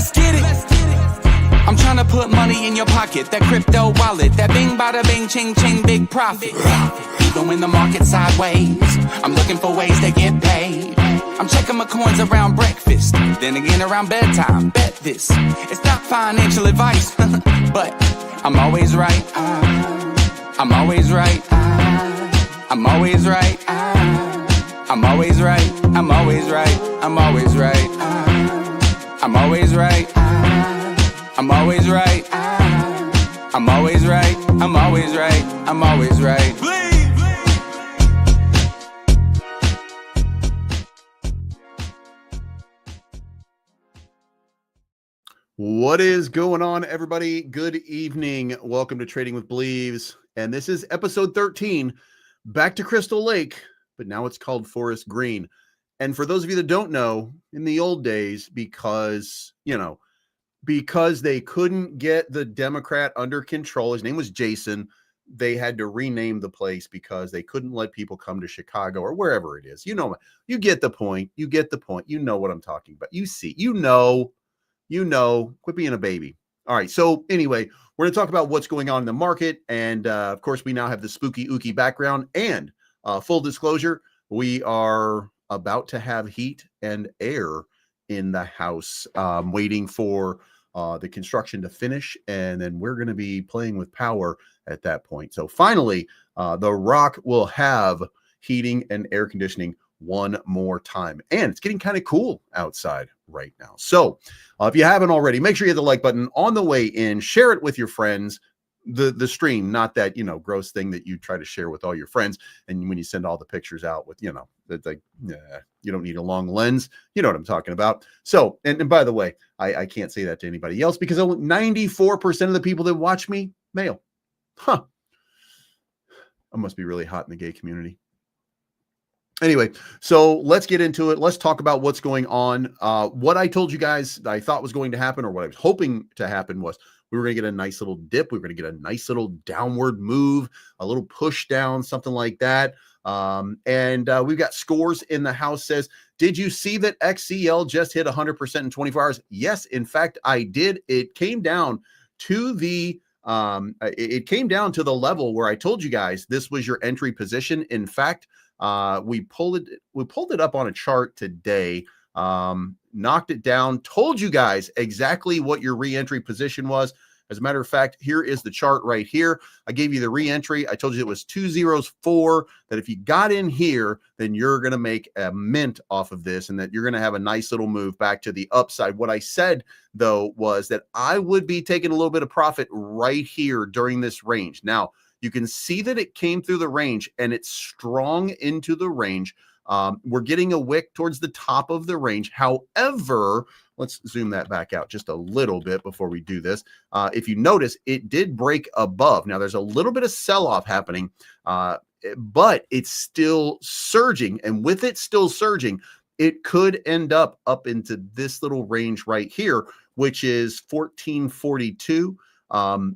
Let's get it. I'm trying to put money in your pocket. That crypto wallet. That bing bada bing ching ching big profit. Even when the market's sideways, I'm looking for ways to get paid. I'm checking my coins around breakfast, then again around bedtime. Bet this, it's not financial advice, but I'm always right. I'm always right. I'm always right. I'm always right. I'm always right. I'm always right. I'm always right. I'm always right. I'm always right. I'm always right. I'm always right. What is going on, everybody? Good evening. Welcome to Trading with Bleeves. And this is episode 13, back to Crystal Lake, but now it's called Forest Green. And for those of you that don't know, in the old days, because they couldn't get the Democrat under control, his name was Jason, they had to rename the place because they couldn't let people come to Chicago or wherever it is. You get the point. You get the point. You know what I'm talking about. Quit being a baby. All right. So anyway, we're going to talk about what's going on in the market. And of course, we now have the spooky ooky background. And full disclosure, we are about to have heat and air in the house, waiting for the construction to finish. And then we're going to be playing with power at that point. So finally, the Rock will have heating and air conditioning one more time. And it's getting kind of cool outside right now. So if you haven't already, make sure you hit the like button on the way in, share it with your friends, the stream, not that, gross thing that you try to share with all your friends. And when you send all the pictures out with, that's like, you don't need a long lens. You know what I'm talking about. So, and by the way, I can't say that to anybody else because 94% of the people that watch me, male. Huh. I must be really hot in the gay community. Anyway, so let's get into it. Let's talk about what's going on. What I told you guys I thought was going to happen, or what I was hoping to happen, was we were going to get a nice little dip. We were going to get a nice little downward move, a little push down, something like that. And we've got Scores in the house says, did you see that XCL just hit 100% in 24 hours? Yes, in fact, I did. It came down to the level where I told you guys this was your entry position. In fact, we pulled it up on a chart today, knocked it down, told you guys exactly what your re-entry position was. As a matter of fact, here is the chart right here. I gave you the re-entry. I told you it was 204, that if you got in here, then you're going to make a mint off of this and that you're going to have a nice little move back to the upside. What I said, though, was that I would be taking a little bit of profit right here during this range. Now, you can see that it came through the range and it's strong into the range. We're getting a wick towards the top of the range. However, let's zoom that back out just a little bit before we do this. If you notice, it did break above. Now, there's a little bit of sell-off happening, but it's still surging. And with it still surging, it could end up into this little range right here, which is 1442.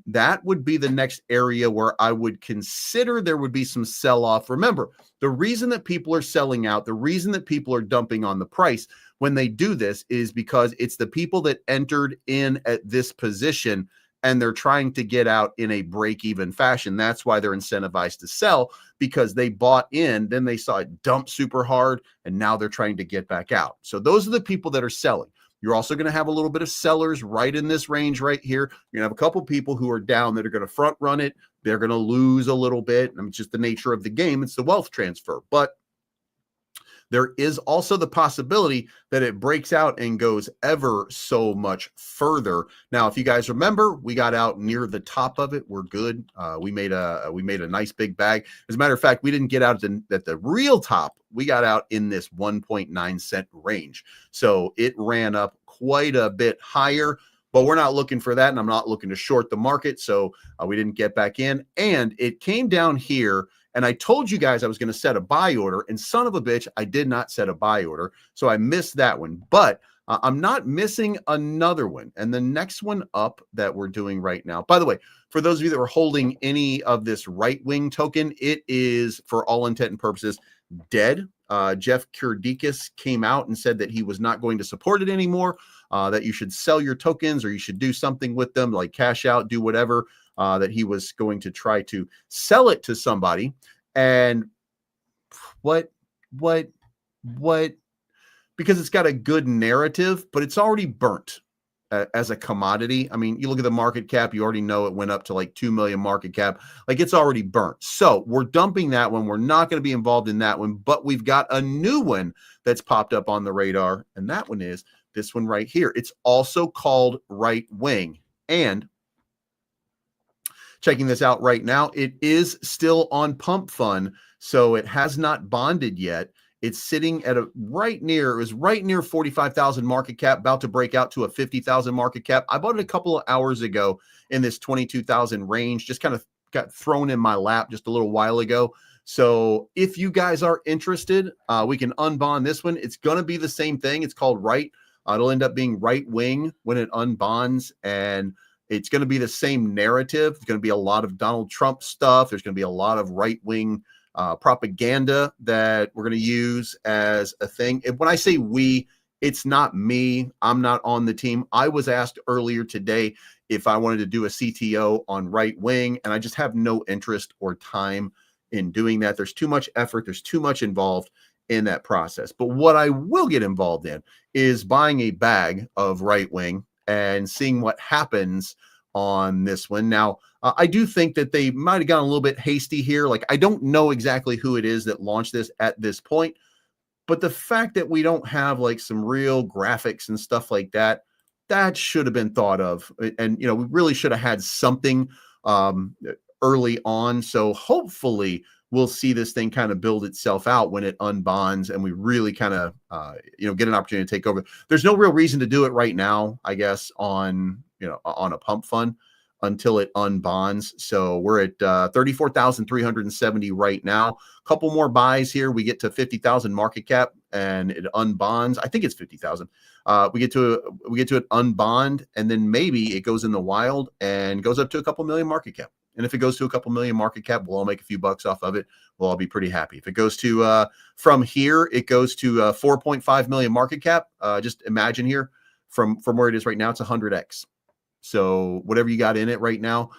That would be the next area where I would consider there would be some sell-off. Remember, the reason that people are selling out, the reason that people are dumping on the price when they do this is because it's the people that entered in at this position and they're trying to get out in a break-even fashion. That's why they're incentivized to sell, because they bought in, then they saw it dump super hard, and now they're trying to get back out. So those are the people that are selling. You're also going to have a little bit of sellers right in this range right here. You're going to have a couple people who are down that are going to front run it. They're going to lose a little bit. I mean, it's just the nature of the game. It's the wealth transfer. But there is also the possibility that it breaks out and goes ever so much further. Now, if you guys remember, we got out near the top of it. We're good. We made a nice big bag. As a matter of fact, we didn't get out at the real top. We got out in this 1.9 cent range. So it ran up quite a bit higher, but we're not looking for that. And I'm not looking to short the market. So we didn't get back in, and it came down here. And I told you guys I was going to set a buy order, and son of a bitch, I did not set a buy order. So I missed that one, but I'm not missing another one. And the next one up that we're doing right now, by the way, for those of you that were holding any of this right-wing token, it is, for all intent and purposes, dead. Jeff Kurdikis came out and said that he was not going to support it anymore. that you should sell your tokens or you should do something with them, like cash out, do whatever, that he was going to try to sell it to somebody. And what, what, what? Because it's got a good narrative, but it's already burnt as a commodity. I mean, you look at the market cap, you already know it went up to like 2 million market cap. Like, it's already burnt. So we're dumping that one. We're not going to be involved in that one, but we've got a new one that's popped up on the radar. And that one is this one right here. It's also called Right Wing. And checking this out right now, it is still on Pump Fund. So it has not bonded yet. It's sitting at it was right near 45,000 market cap, about to break out to a 50,000 market cap. I bought it a couple of hours ago in this 22,000 range, just kind of got thrown in my lap just a little while ago. So if you guys are interested, we can unbond this one. It's going to be the same thing. It's called Right. It'll end up being Right Wing when it unbonds, and it's going to be the same narrative. There's going to be a lot of Donald Trump stuff. There's going to be a lot of right-wing propaganda that we're going to use as a thing. And when I say we, it's not me. I'm not on the team. I was asked earlier today if I wanted to do a CTO on Right Wing, and I just have no interest or time in doing that. There's too much effort. There's too much involved in that process. But what I will get involved in is buying a bag of Right Wing and seeing what happens on this one. Now, I do think that they might have gotten a little bit hasty here. Like, I don't know exactly who it is that launched this at this point, but the fact that we don't have like some real graphics and stuff like that, that should have been thought of. And, you know, we really should have had something early on. So hopefully we'll see this thing kind of build itself out when it unbonds and we really kind of, get an opportunity to take over. There's no real reason to do it right now, I guess, on a pump fund until it unbonds. So we're at 34,370 right now. A couple more buys here. We get to 50,000 market cap and it unbonds. I think it's 50,000. We get to it unbond, and then maybe it goes in the wild and goes up to a couple million market cap. And if it goes to a couple million market cap, we'll all make a few bucks off of it. We'll all be pretty happy. If it goes to, from here, it goes to 4.5 million market cap. Just imagine here from where it is right now, it's 100x. So whatever you got in it right now,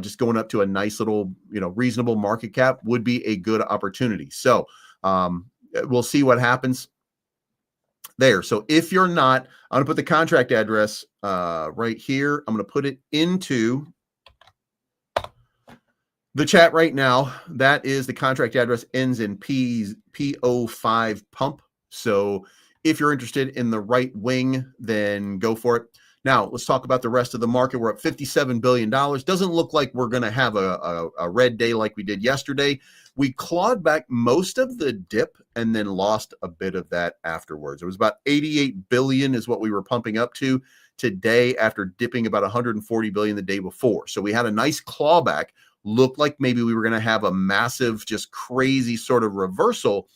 just going up to a nice little, reasonable market cap would be a good opportunity. So we'll see what happens there. So if you're not, I'm going to put the contract address right here. I'm going to put it into the chat right now. That is the contract address, ends in P05 pump. So if you're interested in the Right Wing, then go for it. Now, let's talk about the rest of the market. We're at $57 billion. Doesn't look like we're going to have a red day like we did yesterday. We clawed back most of the dip and then lost a bit of that afterwards. It was about 88 billion is what we were pumping up to today after dipping about 140 billion the day before. So we had a nice clawback. Looked like maybe we were going to have a massive, just crazy sort of reversal.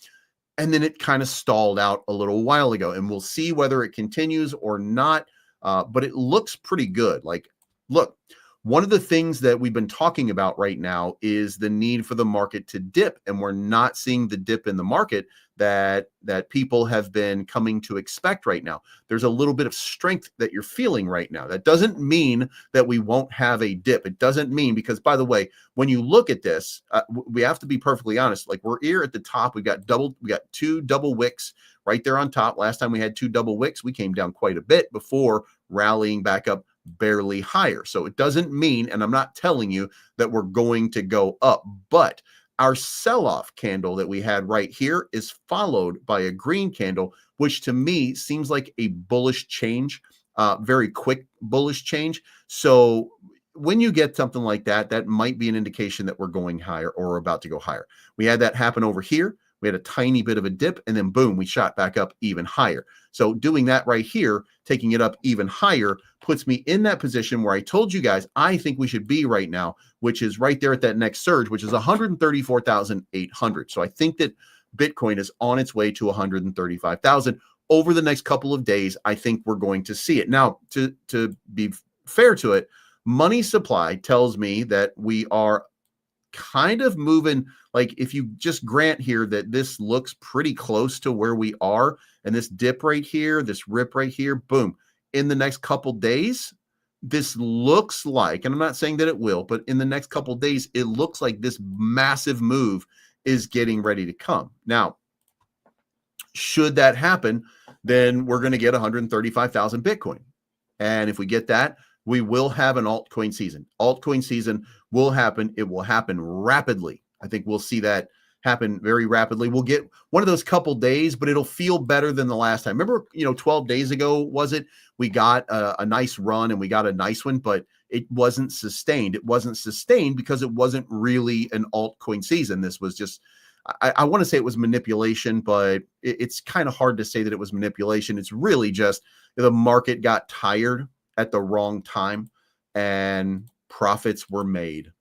And then it kind of stalled out a little while ago. And we'll see whether it continues or not. But it looks pretty good. Like, look, one of the things that we've been talking about right now is the need for the market to dip. And we're not seeing the dip in the market that people have been coming to expect right now. There's a little bit of strength that you're feeling right now. That doesn't mean that we won't have a dip. It doesn't mean, because by the way, when you look at this, we have to be perfectly honest. Like, we're here at the top. We got two double wicks right there on top. Last time we had two double wicks, we came down quite a bit before rallying back up barely higher. So it doesn't mean, and I'm not telling you that we're going to go up, but our sell-off candle that we had right here is followed by a green candle, which to me seems like a bullish change, very quick bullish change. So when you get something like that, that might be an indication that we're going higher or about to go higher. We had that happen over here. We had a tiny bit of a dip, and then boom, we shot back up even higher. So doing that right here, taking it up even higher, puts me in that position where I told you guys I think we should be right now, which is right there at that next surge, which is 134,800. So I think that Bitcoin is on its way to 135,000. Over the next couple of days, I think we're going to see it. Now, to be fair to it, money supply tells me that we are kind of moving, like, if you just grant here that this looks pretty close to where we are, and this dip right here, this rip right here, boom, in the next couple days, this looks like, and I'm not saying that it will, but in the next couple days, it looks like this massive move is getting ready to come. Now, should that happen, then we're going to get 135,000 Bitcoin. And if we get that, we will have an altcoin season. Altcoin season will happen. It will happen rapidly. I think we'll see that happen very rapidly. We'll get one of those couple days, but it'll feel better than the last time. Remember, 12 days ago, was it? We got a nice run and we got a nice one, but it wasn't sustained. It wasn't sustained because it wasn't really an altcoin season. This was just, I want to say it was manipulation, but it's kind of hard to say that it was manipulation. It's really just the market got tired at the wrong time and profits were made,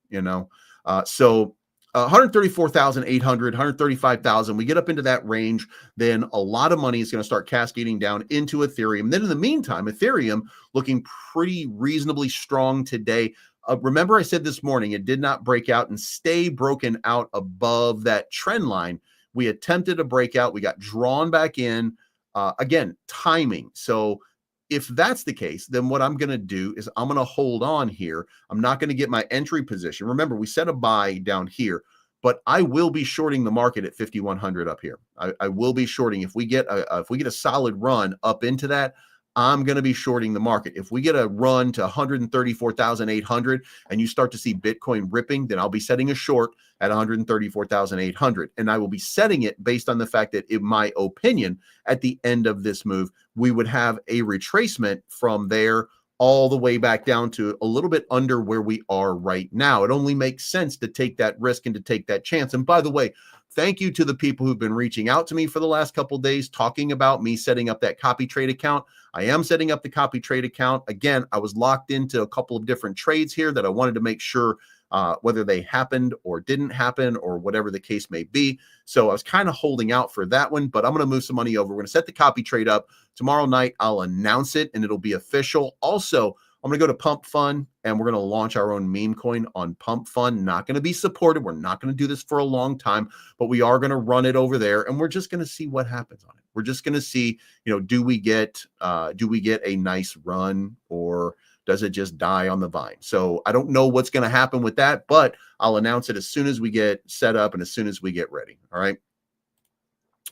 So 134,800, 135,000, we get up into that range, then a lot of money is going to start cascading down into Ethereum. Then in the meantime, Ethereum looking pretty reasonably strong today. Remember I said this morning, it did not break out and stay broken out above that trend line. We attempted a breakout. We got drawn back in. Again, timing. So if that's the case, then what I'm going to do is I'm going to hold on here. I'm not going to get my entry position. Remember, we set a buy down here, but I will be shorting the market at 5,100 up here. I will be shorting. If we get a solid run up into that, I'm going to be shorting the market. If we get a run to 134,800 and you start to see Bitcoin ripping, then I'll be setting a short at 134,800. And I will be setting it based on the fact that, in my opinion, at the end of this move, we would have a retracement from there all the way back down to a little bit under where we are right now. It only makes sense to take that risk and to take that chance. And by the way, thank you to the people who've been reaching out to me for the last couple of days, talking about me setting up that copy trade account. I am setting up the copy trade account. Again, I was locked into a couple of different trades here that I wanted to make sure whether they happened or didn't happen or whatever the case may be. So I was kind of holding out for that one, but I'm going to move some money over. We're going to set the copy trade up. Tomorrow night, I'll announce it and it'll be official. Also, I'm going to go to Pump Fund and we're going to launch our own meme coin on Pump Fund. Not going to be supported. We're not going to do this for a long time, but we are going to run it over there and we're just going to see what happens on it. We're just going to see, do we get a nice run or does it just die on the vine? So I don't know what's going to happen with that, but I'll announce it as soon as we get set up and as soon as we get ready. All right.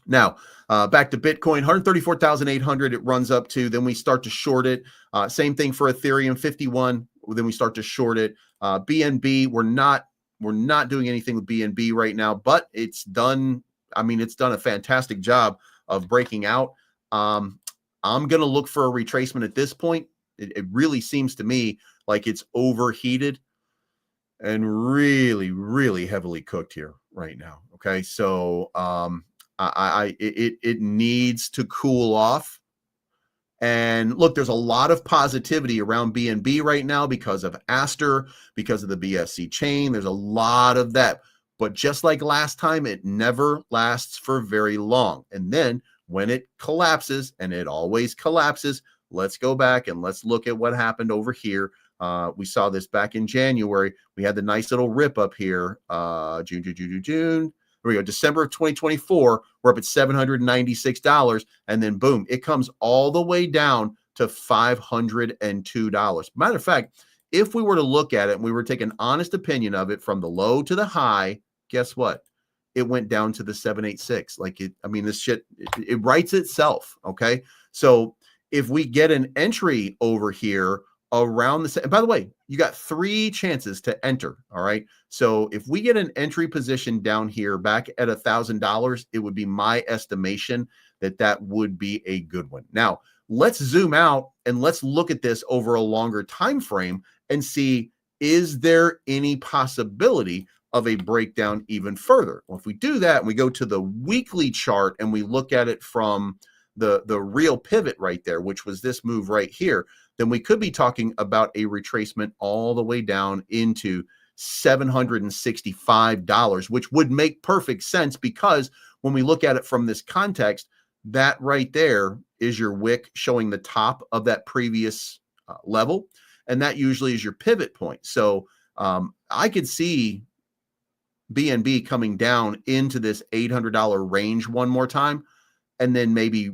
Now, back to Bitcoin, 134,800 it runs up to, then we start to short it. Same thing for Ethereum, 51, then we start to short it. BNB, we're not doing anything with BNB right now, but it's done. I mean, it's done a fantastic job of breaking out. I'm going to look for a retracement at this point. It really seems to me like it's overheated and really, really heavily cooked here right now. Okay. So, it needs to cool off. And look, there's a lot of positivity around BNB right now because of Aster, because of the BSC chain. There's a lot of that. But just like last time, it never lasts for very long. And then when it collapses, and it always collapses, let's go back and let's look at what happened over here. We saw this back in January. We had the nice little rip up here, June. Here we go. December of 2024, we're up at $796. And then boom, it comes all the way down to $502. Matter of fact, if we were to look at it and we were to take an honest opinion of it from the low to the high, guess what? It went down to the 786. This shit, it writes itself. Okay. So if we get an entry over here around the, and by the way, you got 3 chances to enter. All right. So if we get an entry position down here back at $1,000, it would be my estimation that would be a good one. Now let's zoom out and let's look at this over a longer time frame and see, is there any possibility of a breakdown even further? Well, if we do that and we go to the weekly chart and we look at it from the real pivot right there, which was this move right here, then we could be talking about a retracement all the way down into $765, which would make perfect sense because when we look at it from this context, that right there is your wick showing the top of that previous level. And that usually is your pivot point. So I could see BNB coming down into this $800 range one more time. and then maybe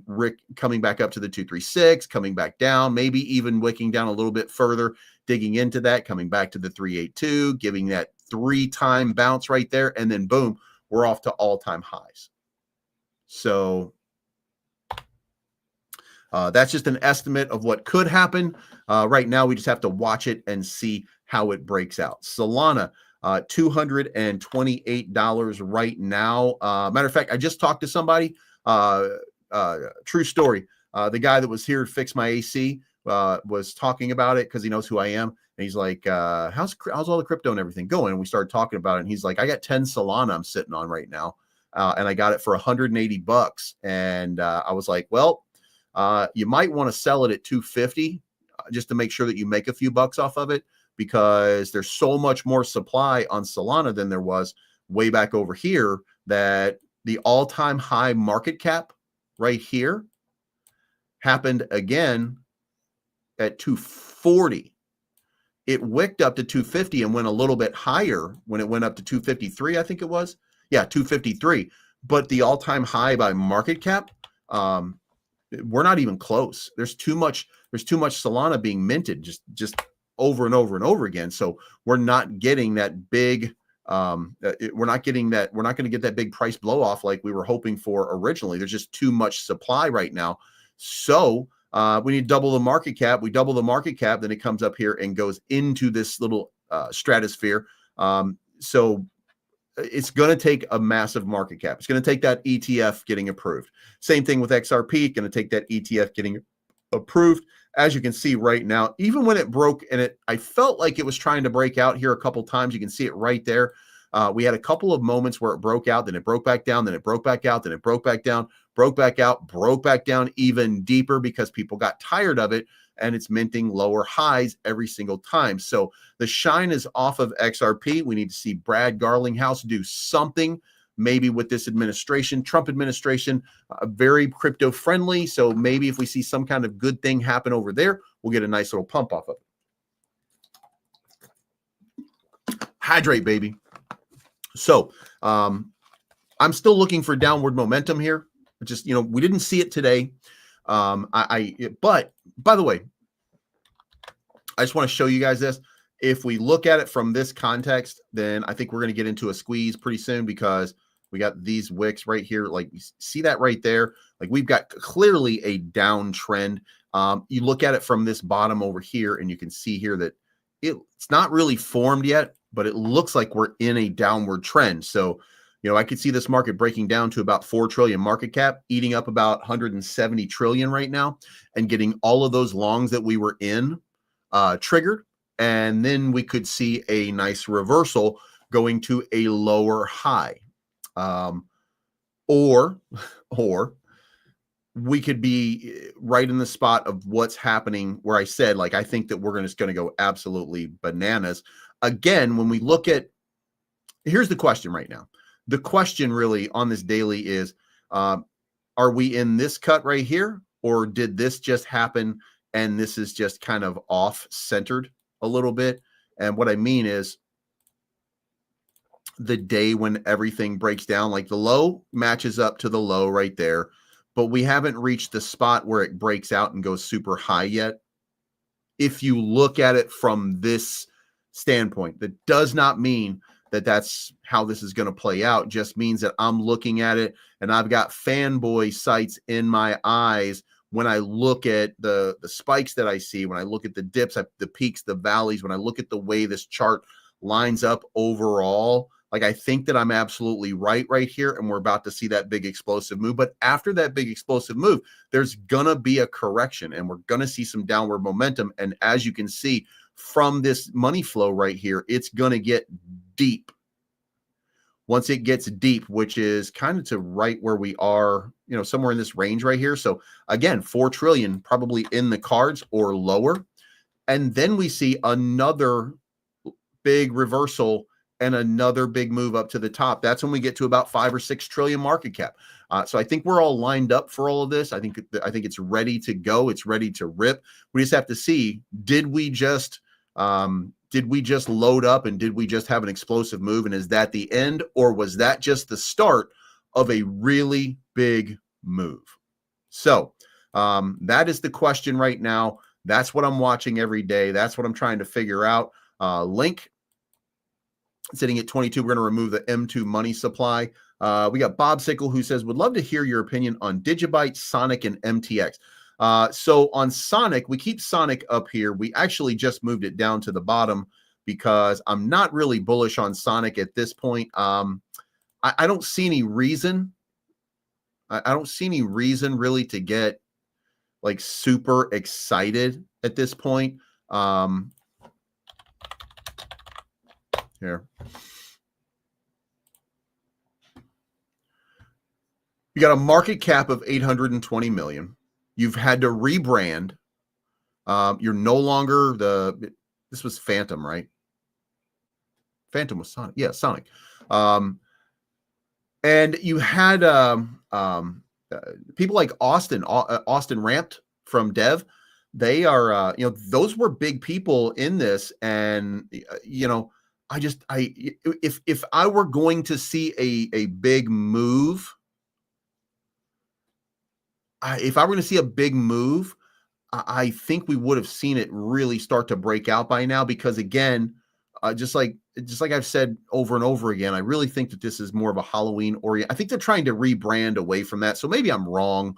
coming back up to the 236, coming back down, maybe even wicking down a little bit further, digging into that, coming back to the 382, giving that 3-time bounce right there, and then boom, we're off to all-time highs. So that's just an estimate of what could happen. Right now, we just have to watch it and see how it breaks out. Solana, $228 right now. Matter of fact, I just talked to somebody. True story. The guy that was here to fix my AC was talking about it because he knows who I am. And he's like, how's all the crypto and everything going? And we started talking about it. And he's like, I got 10 Solana I'm sitting on right now. And I got it for $180. And I was like, well, you might want to sell it at 250 just to make sure that you make a few bucks off of it, because there's so much more supply on Solana than there was way back over here, that the all-time high market cap right here happened again at 240. It wicked up to 250 and went a little bit higher when it went up to 253, I think it was. Yeah, 253. But the all-time high by market cap, we're not even close. There's too much Solana being minted just over and over and over again. So we're not getting that big we're not going to get that big price blow off like we were hoping for originally. There's just too much supply right now. So we need to double the market cap. We double the market cap, then it comes up here and goes into this little stratosphere. So it's going to take a massive market cap. It's going to take that ETF getting approved. Same thing with XRP, going to take that ETF getting approved. As you can see right now, even when it broke, and I felt like it was trying to break out here a couple times. You can see it right there. We had a couple of moments where it broke out, then it broke back down, then it broke back out, then it broke back down, broke back out, broke back down even deeper because people got tired of it, and it's minting lower highs every single time. So the shine is off of XRP. We need to see Brad Garlinghouse do something, maybe with this administration, Trump administration, very crypto friendly. So maybe if we see some kind of good thing happen over there, we'll get a nice little pump off of it. Hydrate, baby. So I'm still looking for downward momentum here. Just, we didn't see it today. But by the way, I just want to show you guys this. If we look at it from this context, then I think we're going to get into a squeeze pretty soon, because we got these wicks right here. Like, you see that right there? Like, we've got clearly a downtrend. You look at it from this bottom over here, and you can see here that it's not really formed yet, but it looks like we're in a downward trend. So, I could see this market breaking down to about 4 trillion market cap, eating up about 170 trillion right now, and getting all of those longs that we were in triggered. And then we could see a nice reversal going to a lower high. Or we could be right in the spot of what's happening, where I said, like, I think that we're just going to go absolutely bananas. Again, when we look at, here's the question right now. The question really on this daily is, are we in this cut right here, or did this just happen and this is just kind of off-centered a little bit? And what I mean is, the day when everything breaks down, like the low matches up to the low right there, but we haven't reached the spot where it breaks out and goes super high yet. If you look at it from this standpoint, that does not mean that that's how this is going to play out. It just means that I'm looking at it and I've got fanboy sights in my eyes when I look at the spikes that I see, when I look at the dips, the peaks, the valleys, when I look at the way this chart lines up overall. Like, I think that I'm absolutely right here, and we're about to see that big explosive move. But after that big explosive move, there's gonna be a correction, and we're gonna see some downward momentum. And as you can see from this money flow right here, it's gonna get deep. Once it gets deep, which is kind of to right where we are, somewhere in this range right here. So again, 4 trillion probably in the cards or lower. And then we see another big reversal and another big move up to the top. That's when we get to about 5 or 6 trillion market cap. So I think we're all lined up for all of this. I think it's ready to go. It's ready to rip. We just have to see, did we just load up, and did we just have an explosive move? And is that the end, or was that just the start of a really big move? So that is the question right now. That's what I'm watching every day. That's what I'm trying to figure out. Link sitting at 22. We're going to remove the M2 money supply. We got Bob Sickle who says, would love to hear your opinion on Digibyte, Sonic, and MTX. So on Sonic, we keep Sonic up here. We actually just moved it down to the bottom because I'm not really bullish on Sonic at this point. I don't see any reason. I don't see any reason really to get like super excited at this point. Here. You got a market cap of 820 million. You've had to rebrand. You're no longer this was Phantom, right? Phantom was Sonic. Yeah, Sonic. And you had people like Austin Ramped from Dev. They are, those were big people in this. And, if I were going to see a big move, if I were going to see a big move, I think we would have seen it really start to break out by now, because again, just like I've said over and over again, I really think that this is more of a Halloween orient. I think they're trying to rebrand away from that. So maybe I'm wrong,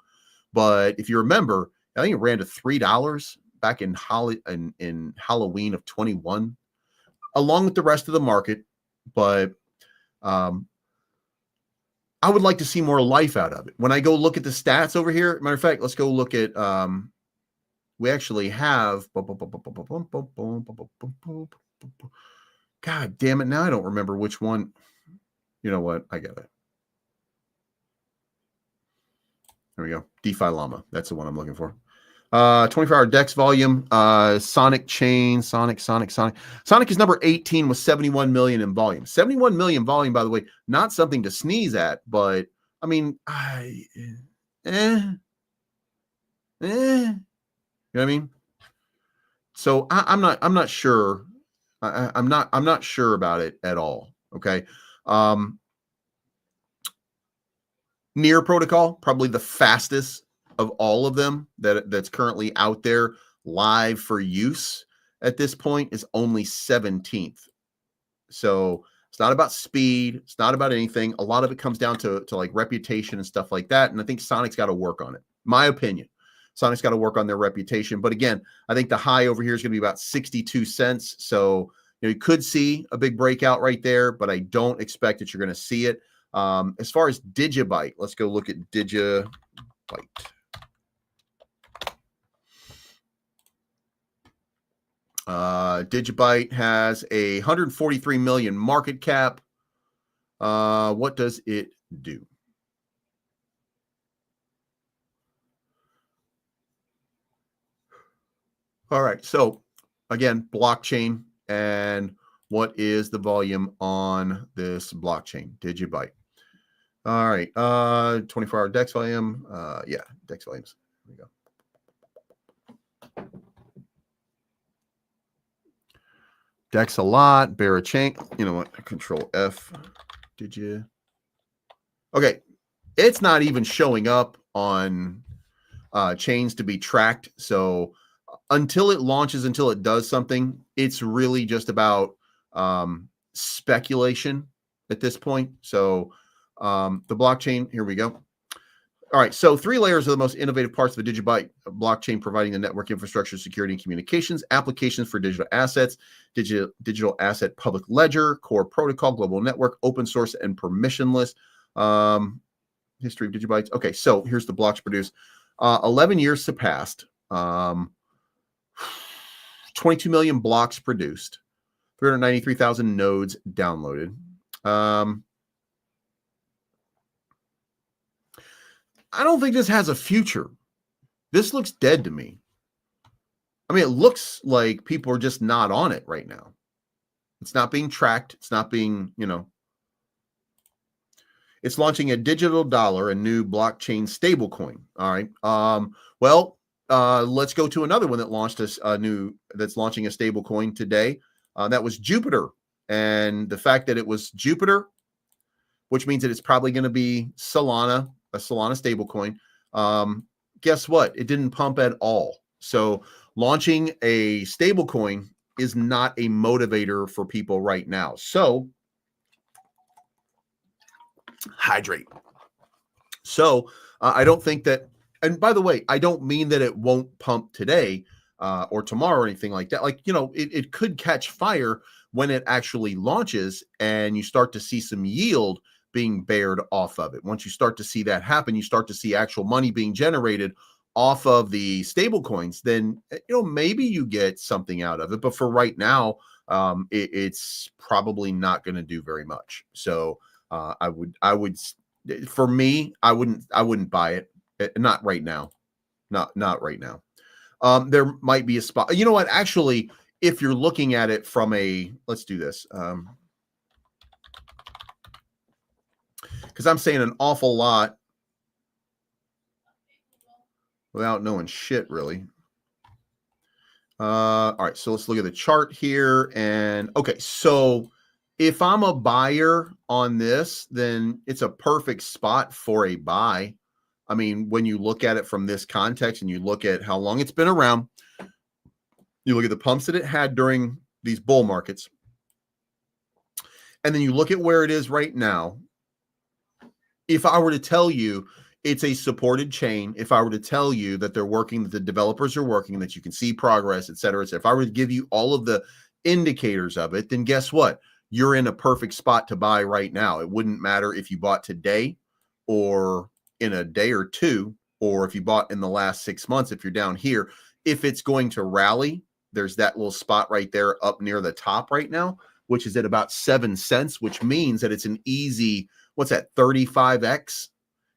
but if you remember, I think it ran to $3 back in Halloween of 21, along with the rest of the market. But I would like to see more life out of it. When I go look at the stats over here, matter of fact, let's go look at. We actually have. God damn it! Now I don't remember which one. You know what? I got it. There we go. DeFi Llama. That's the one I'm looking for. 24-hour DEX volume. Sonic chain. Sonic is number 18 with 71 million in volume. 71 million volume, by the way, not something to sneeze at, but I mean, you know what I mean? So I'm not sure. I'm not sure about it at all. Okay. Near protocol, probably the fastest of all of them that's currently out there live for use at this point, is only 17th. So it's not about speed. It's not about anything. A lot of it comes down to like reputation and stuff like that. And I think Sonic's got to work on it. My opinion. Sonic's got to work on their reputation. But again, I think the high over here is going to be about 62 cents. So you could see a big breakout right there, but I don't expect that you're going to see it. As far as Digibyte, let's go look at Digibyte. Digibyte has a 143 million market cap. What does it do? All right. So again, blockchain, and what is the volume on this blockchain? Digibyte. All right. 24-hour DEX volume. Yeah, DEX volumes. There we go. DEX a lot. Bear a chain. You know what? Control F. Did you? Okay. It's not even showing up on chains to be tracked. So until it launches, until it does something, it's really just about speculation at this point. So the blockchain, here we go. All right, so 3 layers are the most innovative parts of the Digibyte blockchain, providing the network infrastructure, security, and communications, applications for digital assets, digital asset public ledger, core protocol, global network, open source, and permissionless. History of Digibytes. Okay, so here's the blocks produced. 11 years surpassed. 22 million blocks produced. 393,000 nodes downloaded. I don't think this has a future. This looks dead to me. I mean, it looks like people are just not on it right now. It's not being tracked. It's not being, it's launching a digital dollar, a new blockchain stablecoin. All right. Let's go to another one that launched that's launching a stablecoin today. That was Jupiter. And the fact that it was Jupiter, which means that it's probably going to be Solana, a Solana stablecoin. guess what? It didn't pump at all. So launching a stable coin is not a motivator for people right now. So hydrate. So I don't think that, and by the way, I don't mean that it won't pump today or tomorrow or anything like that. Like, you know, it could catch fire when it actually launches and you start to see some yield being bared off of it. Once you start to see that happen, you start to see actual money being generated off of the stable coins, then, you know, maybe you get something out of it. But for right now, it's probably not going to do very much. So I would, for me, I wouldn't buy it. Not right now. Not right now. There might be a spot. You know what? Actually, if you're looking at it from a, let's do this. Because I'm saying an awful lot without knowing shit, really. All right, so let's look at the chart here. And okay, so if I'm a buyer on this, then it's a perfect spot for a buy. I mean, when you look at it from this context and you look at how long it's been around, you look at the pumps that it had during these bull markets, and then you look at where it is right now. If I were to tell you it's a supported chain, if I were to tell you that they're working, that the developers are working, that you can see progress, et cetera, if I were to give you all of the indicators of it, then guess what? You're in a perfect spot to buy right now. It wouldn't matter if you bought today or in a day or two, or if you bought in the last 6 months, if you're down here. If it's going to rally, there's that little spot right there up near the top right now, which is at about 7 cents, which means that it's an easy, what's that, 35x?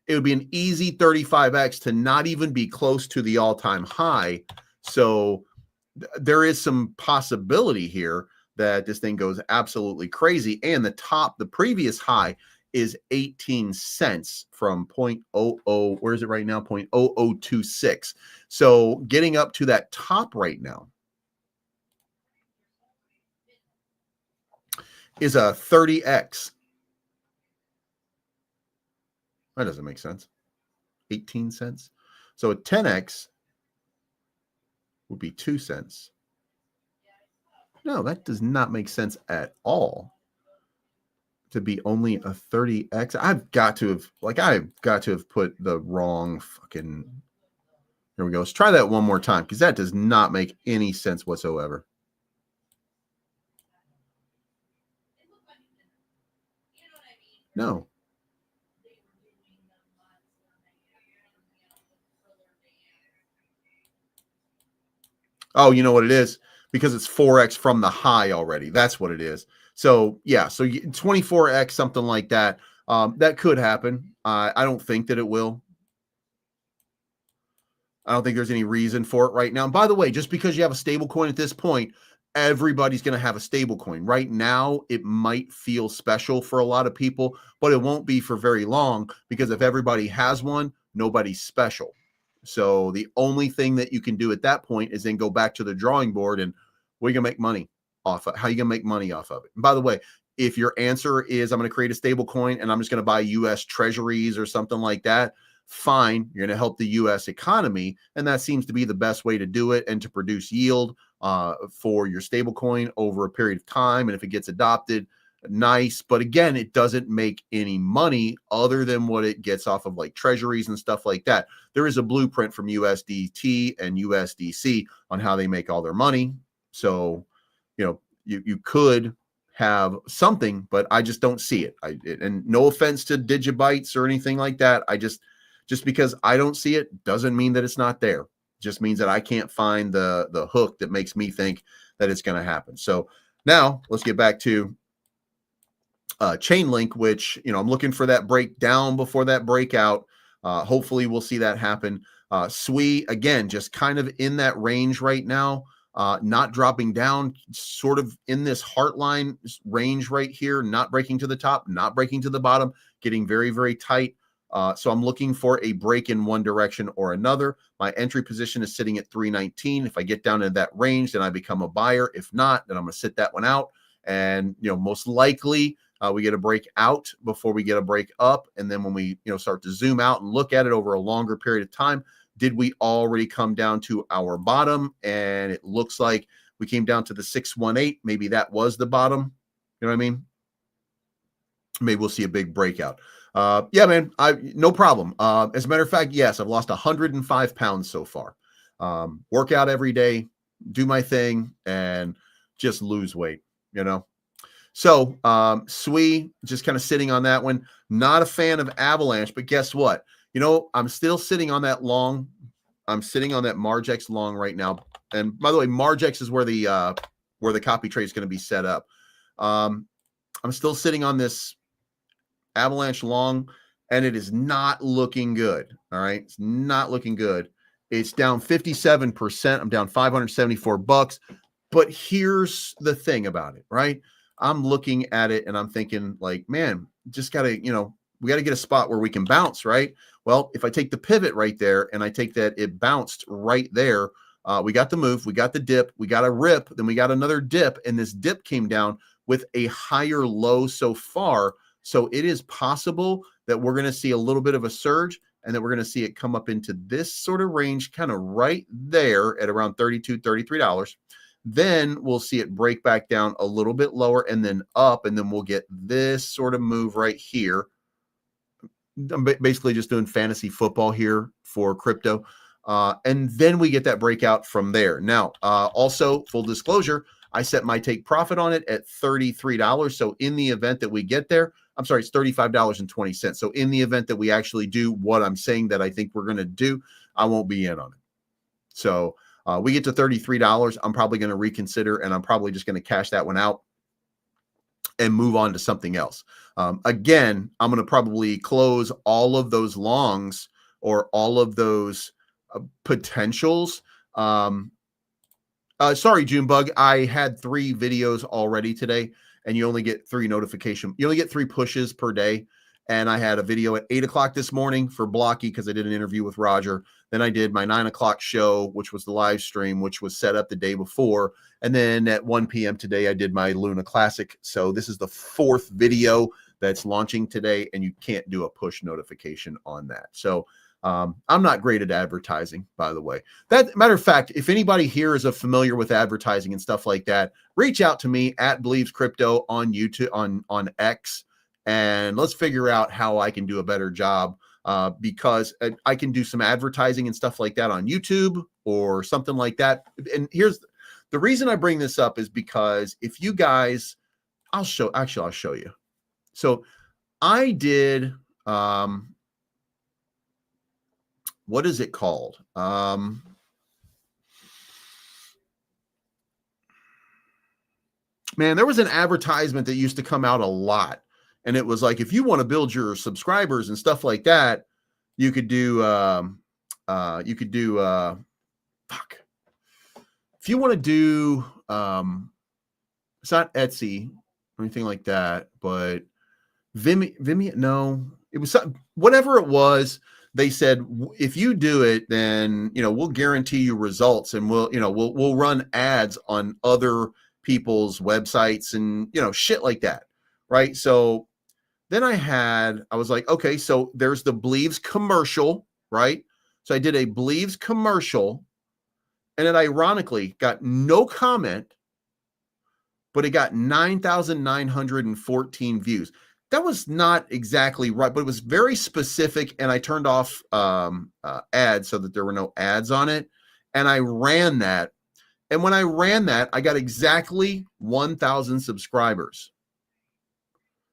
It would be an easy 35x to not even be close to the all-time high. So there is some possibility here that this thing goes absolutely crazy. And the previous high is 18 cents from 0.00, where is it right now? 0.0026. So getting up to that top right now is a 30x. That doesn't make sense. 18 cents. So a 10x would be 2 cents. No, that does not make sense at all. To be only a 30x. I've got to have put the wrong fucking. Here we go. Let's try that one more time, because that does not make any sense whatsoever. No. Oh, you know what it is? Because it's 4x from the high already. That's what it is. So yeah, so 24x, something like that. That could happen. I don't think that it will. I don't think there's any reason for it right now. And by the way, just because you have a stable coin at this point, everybody's going to have a stable coin. Right now, it might feel special for a lot of people, but it won't be for very long, because if everybody has one, nobody's special. So the only thing that you can do at that point is then go back to the drawing board and where you going to make money off of, how you going to make money off of it. And by the way, if your answer is I'm going to create a stable coin and I'm just going to buy US treasuries or something like that, fine, you're going to help the US economy. And that seems to be the best way to do it and to produce yield for your stable coin over a period of time. And if it gets adopted, nice. But again, it doesn't make any money other than what it gets off of like treasuries and stuff like that. There is a blueprint from USDT and USDC on how they make all their money. So, you know, you could have something, but I just don't see it. And no offense to Digibytes or anything like that. Just because I don't see it doesn't mean that it's not there. It just means that I can't find the hook that makes me think that it's going to happen. So now let's get back to Chainlink, which, you know, I'm looking for that breakdown before that breakout. Hopefully we'll see that happen. SWI, again, just kind of in that range right now, not dropping down, sort of in this heartline range right here, not breaking to the top, not breaking to the bottom, getting very, very tight. So I'm looking for a break in one direction or another. My entry position is sitting at 319. If I get down in that range, then I become a buyer. If not, then I'm going to sit that one out. And, you know, most likely we get a break out before we get a break up. And then when we, you know, start to zoom out and look at it over a longer period of time, Did we already come down to our bottom? And it looks like we came down to the 618. Maybe that was the bottom. You know what I mean? Maybe we'll see a big breakout. Yeah, man, no problem. As a matter of fact, yes, I've lost 105 pounds so far. Work out every day, do my thing, and just lose weight, you know? So, SWE, just kind of sitting on that one. Not a fan of Avalanche, but guess what? You know, I'm still sitting on that long. I'm sitting on that Margex long right now. And by the way, Margex is where the copy trade is going to be set up. I'm still sitting on this Avalanche long, and it is not looking good. All right. It's not looking good. It's down 57%. I'm down 574 bucks. But here's the thing about it, right? I'm looking at it and I'm thinking, like, man, just got to, we got to get a spot where we can bounce, right? Well, if I take the pivot right there and I take that, it bounced right there. We got the move, we got the dip, we got a rip, then we got another dip, and this dip came down with a higher low so far. So it is possible that we're going to see a little bit of a surge and that we're going to see it come up into this sort of range, kind of right there at around $32, $33. Then we'll see it break back down a little bit lower and then up, and then we'll get this sort of move right here. I'm basically just doing fantasy football here for crypto. And then we get that breakout from there. Now, also, full disclosure, I set my take profit on it at $33. So in the event that we get there, I'm sorry, it's $35.20. So in the event that we actually do what I'm saying that I think we're going to do, I won't be in on it. So we get to $33. I'm probably going to reconsider, and I'm probably just going to cash that one out and move on to something else. Again, I'm going to probably close all of those longs or all of those potentials. Sorry, Junebug. I had 3 videos already today, and you only get 3 notifications. You only get 3 pushes per day. And I had a video at 8 o'clock this morning for Blocky because I did an interview with Roger. Then I did my 9 o'clock show, which was the live stream, which was set up the day before. And then at 1 p.m. today, I did my Luna Classic. So this is the 4th video that's launching today, and you can't do a push notification on that. So I'm not great at advertising, by the way. That matter of fact, if anybody here is familiar with advertising and stuff like that, reach out to me at Bleeves Crypto on YouTube, on X, and let's figure out how I can do a better job, because I can do some advertising and stuff like that on YouTube or something like that. And here's the reason I bring this up is because if you guys, I'll show you. So I did, what is it called? Man, there was an advertisement that used to come out a lot. And it was like, if you want to build your subscribers and stuff like that, you could do, fuck. If you want to do, it's not Etsy or anything like that, but Vimeo, no, it was whatever it was. They said, if you do it, then, we'll guarantee you results, and we'll run ads on other people's websites and, shit like that. Right. So then I was like, okay, so there's the Bleeves commercial, right? So I did a Bleeves commercial, and it ironically got no comment, but it got 9,914 views. That was not exactly right, but it was very specific, and I turned off ads so that there were no ads on it, and I ran that. And when I ran that, I got exactly 1,000 subscribers.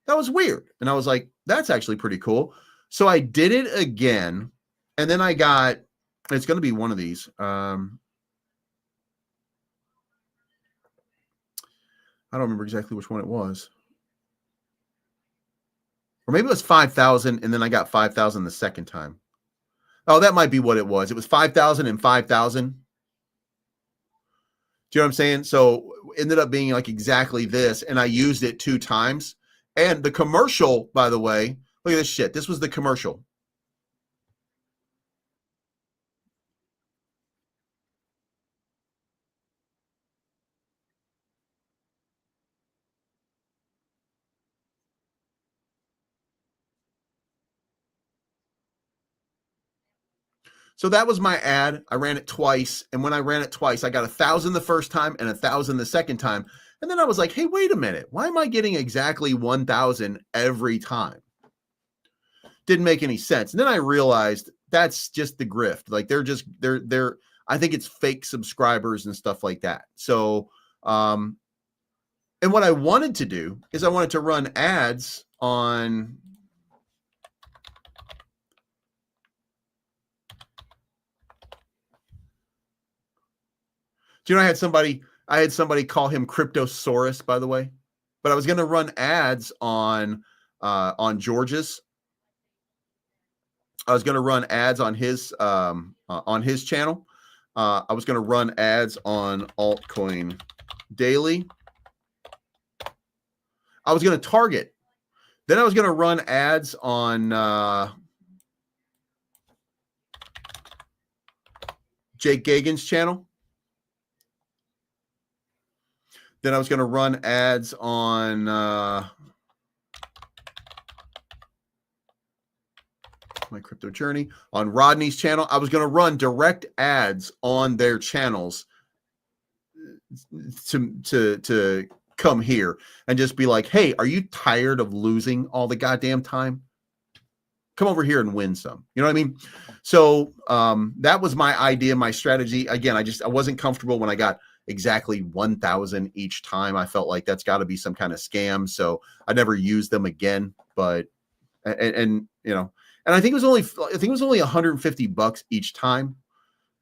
That was weird. And I was like, that's actually pretty cool. So I did it again, and then I got, it's going to be one of these. I don't remember exactly which one it was. Or maybe it was 5,000, and then I got 5,000 the second time. Oh, that might be what it was. It was 5,000 and 5,000. Do you know what I'm saying? So it ended up being like exactly this, and I used it 2 times. And the commercial, by the way, look at this shit. This was the commercial. So that was my ad. I ran it twice. And when I ran it twice, I got 1,000 the first time and 1,000 the second time. And then I was like, hey, wait a minute. Why am I getting exactly 1,000 every time? Didn't make any sense. And then I realized that's just the grift. Like they're I think it's fake subscribers and stuff like that. So, and what I wanted to do is I wanted to run ads on, do you know, I had somebody call him Cryptosaurus, by the way, but I was going to run ads on George's. I was going to run ads on his channel. I was going to run ads on Altcoin Daily. I was going to target. Then I was going to run ads on Jake Gagan's channel. Then I was going to run ads on My Crypto Journey, on Rodney's channel. I was going to run direct ads on their channels to come here and just be like, hey, are you tired of losing all the goddamn time? Come over here and win some. You know what I mean? So that was my idea, my strategy. Again, I wasn't comfortable when I got exactly 1,000 each time. I felt like that's got to be some kind of scam. So I never used them again. But and you know, and I think it was only $150 each time.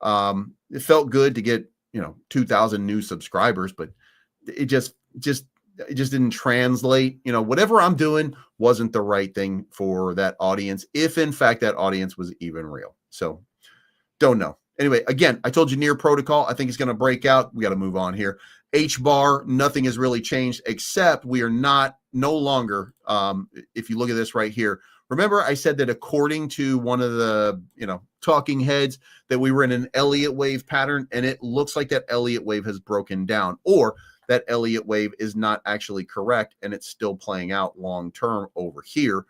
It felt good to get, you know, 2,000 new subscribers, but it just didn't translate. You know, whatever I'm doing wasn't the right thing for that audience, if in fact that audience was even real. So don't know. Anyway, again, I told you near protocol, I think it's going to break out. We got to move on here. H bar, nothing has really changed, except we are no longer, if you look at this right here, remember I said that according to one of the, you know, talking heads, that we were in an Elliott wave pattern, and it looks like that Elliott wave has broken down, or that Elliott wave is not actually correct, and it's still playing out long-term over here.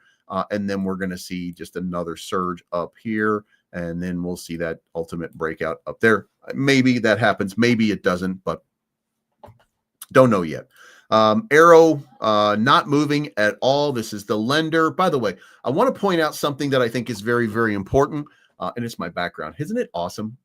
And then we're going to see just another surge up here, and then we'll see that ultimate breakout up there. Maybe that happens. Maybe it doesn't, but don't know yet. Arrow not moving at all. This is the lender. By the way, I want to point out something that I think is very, very important, and it's my background. Isn't it awesome?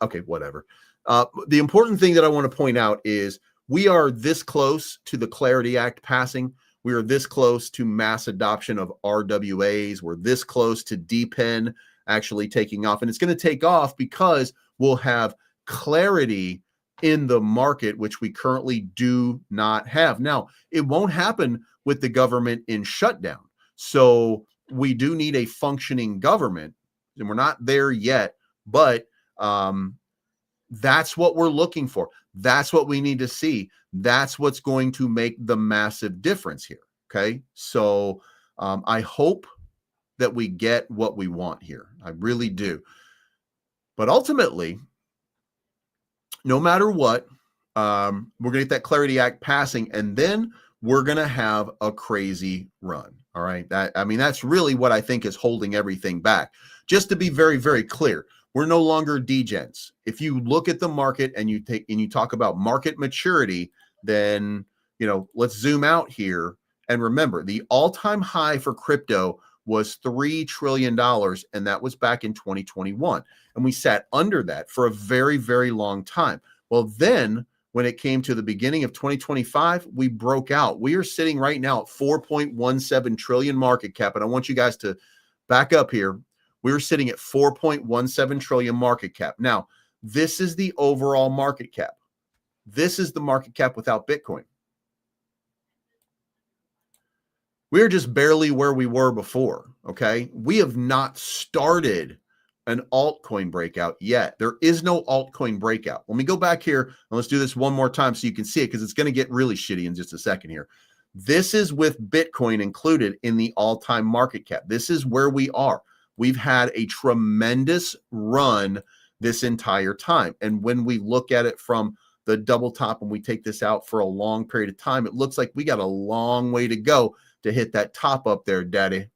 Okay, whatever. The important thing that I want to point out is we are this close to the Clarity Act passing. We are this close to mass adoption of RWAs. We're this close to DPEN actually taking off. And it's going to take off because we'll have clarity in the market, which we currently do not have. Now, it won't happen with the government in shutdown. So we do need a functioning government, and we're not there yet, but that's what we're looking for. That's what we need to see. That's what's going to make the massive difference here. Okay. So I hope that we get what we want here. I really do. But ultimately, no matter what, we're going to get that Clarity Act passing, and then we're going to have a crazy run. All right. That's really what I think is holding everything back. Just to be very, very clear, we're no longer degens. If you look at the market and you talk about market maturity, then, you know, let's zoom out here and remember the all-time high for crypto was $3 trillion, and that was back in 2021. And we sat under that for a very, very long time. Well, then when it came to the beginning of 2025, we broke out. We are sitting right now at 4.17 trillion market cap. And I want you guys to back up here. We're sitting at 4.17 trillion market cap. Now, this is the overall market cap. This is the market cap without Bitcoin. We're just barely where we were before, okay? We have not started an altcoin breakout yet. There is no altcoin breakout. Let me go back here and let's do this one more time so you can see it, because it's going to get really shitty in just a second here. This is with Bitcoin included in the all-time market cap. This is where we are. We've had a tremendous run this entire time. And when we look at it from the double top and we take this out for a long period of time, it looks like we got a long way to go to hit that top up there, daddy.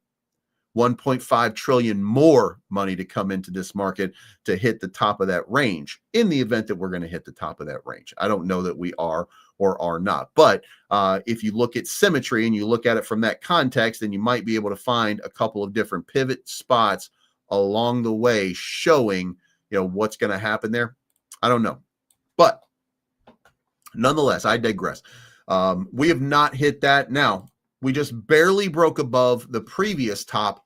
1.5 trillion more money to come into this market to hit the top of that range in the event that we're going to hit the top of that range. I don't know that we are or are not. But if you look at symmetry and you look at it from that context, then you might be able to find a couple of different pivot spots along the way showing, what's going to happen there. I don't know. But nonetheless, I digress. We have not hit that. Now, we just barely broke above the previous top,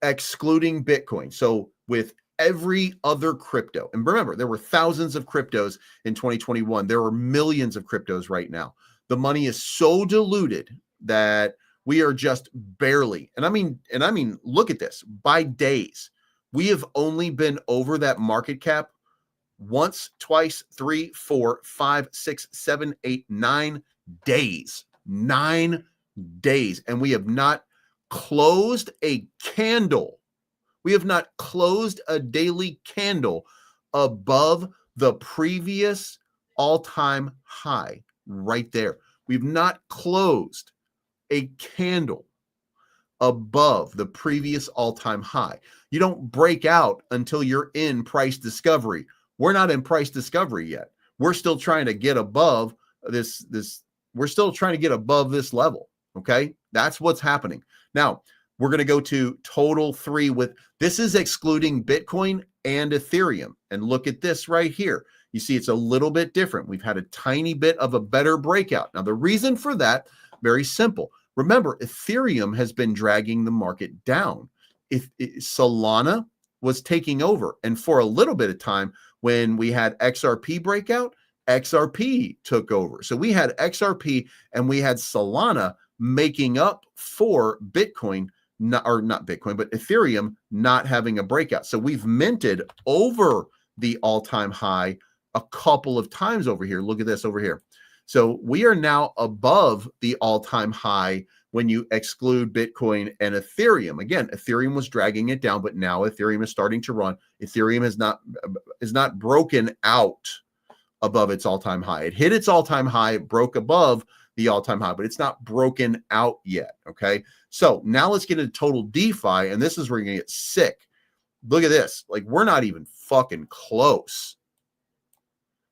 excluding Bitcoin. So with every other crypto, and remember, there were thousands of cryptos in 2021. There are millions of cryptos right now. The money is so diluted that we are just barely, and I mean, look at this, by days. We have only been over that market cap once, twice, 3, 4, 5, 6, 7, 8, 9 days. 9 days. And we have not closed a candle. We have not closed a daily candle above the previous all-time high right there. We've not closed a candle above the previous all-time high. You don't break out until you're in price discovery. We're not in price discovery yet. We're still trying to get above this. We're still trying to get above this level. Okay, that's what's happening. Now we're going to go to total 3 with this is excluding Bitcoin and Ethereum. And look at this right here. You see, it's a little bit different. We've had a tiny bit of a better breakout. Now, the reason for that, very simple. Remember, Ethereum has been dragging the market down. If Solana was taking over, and for a little bit of time when we had XRP breakout, XRP took over. So we had XRP and we had Solana making up for Bitcoin, not Bitcoin, but Ethereum not having a breakout. So we've minted over the all-time high a couple of times over here. Look at this over here. So we are now above the all-time high when you exclude Bitcoin and Ethereum. Again, Ethereum was dragging it down, but now Ethereum is starting to run. Ethereum is not broken out above its all-time high. It hit its all-time high, it broke above the all-time high, but it's not broken out yet. Okay. So now let's get into total DeFi. And this is where you're going to get sick. Look at this. Like, we're not even fucking close.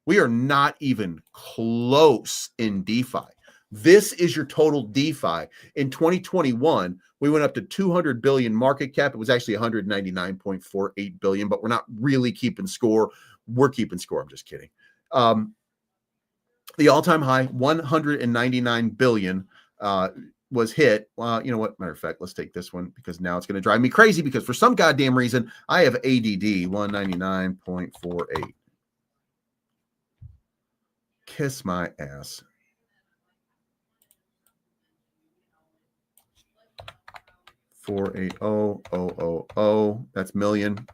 We are not even close in DeFi. This is your total DeFi. In 2021, we went up to 200 billion market cap. It was actually 199.48 billion, but we're not really keeping score. We're keeping score. I'm just kidding. The all-time high, 199 billion, was hit. Well, you know what? Matter of fact, let's take this one because now it's going to drive me crazy because for some goddamn reason, I have ADD, 199.48. Kiss my ass. $480,000. That's million,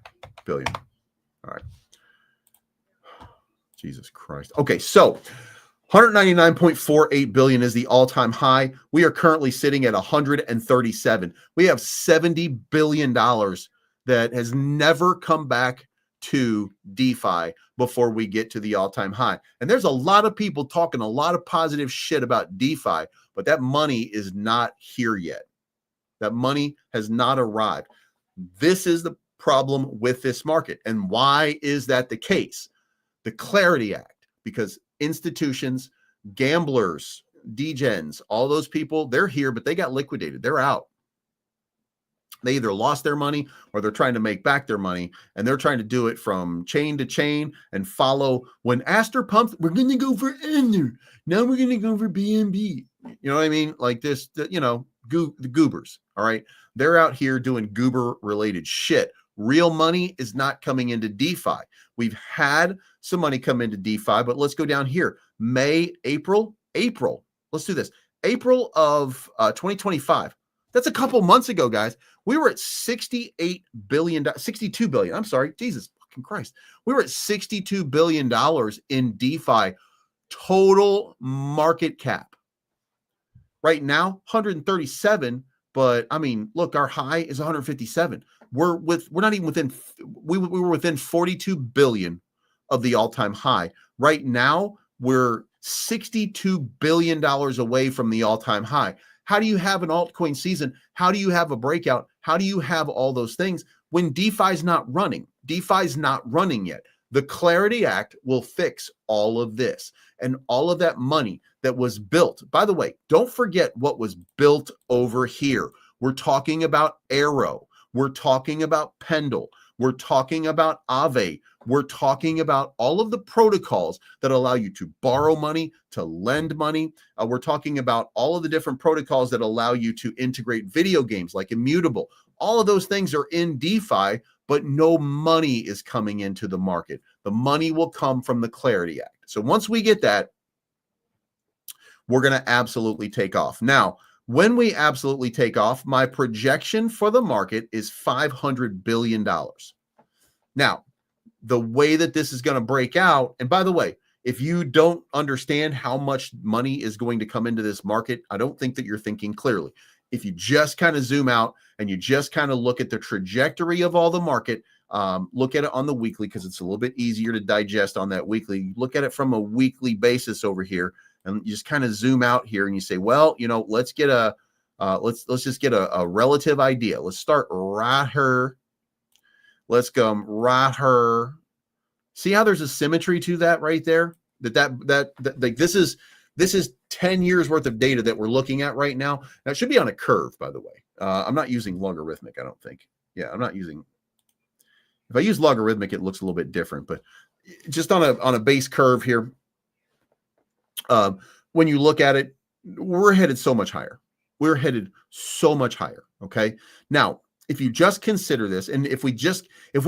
billion. All right. Jesus Christ. Okay, so 199.48 billion is the all-time high. We are currently sitting at 137. We have $70 billion that has never come back to DeFi before we get to the all-time high. And there's a lot of people talking a lot of positive shit about DeFi, but that money is not here yet. That money has not arrived. This is the problem with this market. And why is that the case? The Clarity Act, because institutions, gamblers, degens, all those people, they're here, but they got liquidated. They're out. They either lost their money or they're trying to make back their money, and they're trying to do it from chain to chain and follow. When Aster pumps, we're going to go for Ender. Now we're going to go for BNB. You know what I mean? Like this, the goobers. All right. They're out here doing goober related shit. Real money is not coming into DeFi. We've had some money come into DeFi, but let's go down here. April. Let's do this. April of 2025. That's a couple months ago, guys. We were at 62 billion. I'm sorry. Jesus fucking Christ. We were at $62 billion in DeFi total market cap. Right now, 137. But I mean, look, our high is 157. We're not even within, we were within 42 billion of the all-time high. Right now, we're $62 billion away from the all-time high. How do you have an altcoin season? How do you have a breakout? How do you have all those things when DeFi's not running? DeFi's not running yet. The Clarity Act will fix all of this and all of that money that was built. By the way, don't forget what was built over here. We're talking about Arrow. We're talking about Pendle. We're talking about Aave. We're talking about all of the protocols that allow you to borrow money, to lend money. We're talking about all of the different protocols that allow you to integrate video games like Immutable. All of those things are in DeFi, but no money is coming into the market. The money will come from the Clarity Act. So once we get that, we're going to absolutely take off. Now, when we absolutely take off, my projection for the market is $500 billion. Now, the way that this is going to break out, and by the way, if you don't understand how much money is going to come into this market, I don't think that you're thinking clearly. If you just kind of zoom out and you just kind of look at the trajectory of all the market, look at it on the weekly because it's a little bit easier to digest on that weekly. Look at it from a weekly basis over here, and you just kind of zoom out here and you say, well, you know, let's get a let's just get a relative idea. Let's start right here. Let's go right here. See how there's a symmetry to that right there? That like this is 10 years worth of data that we're looking at right now. Now it should be on a curve, by the way. I'm not using logarithmic, I don't think. Yeah, I'm not using. If I use logarithmic, it looks a little bit different, but just on a base curve here. When you look at it, we're headed so much higher. We're headed so much higher. Okay. Now, if you just consider this, and if we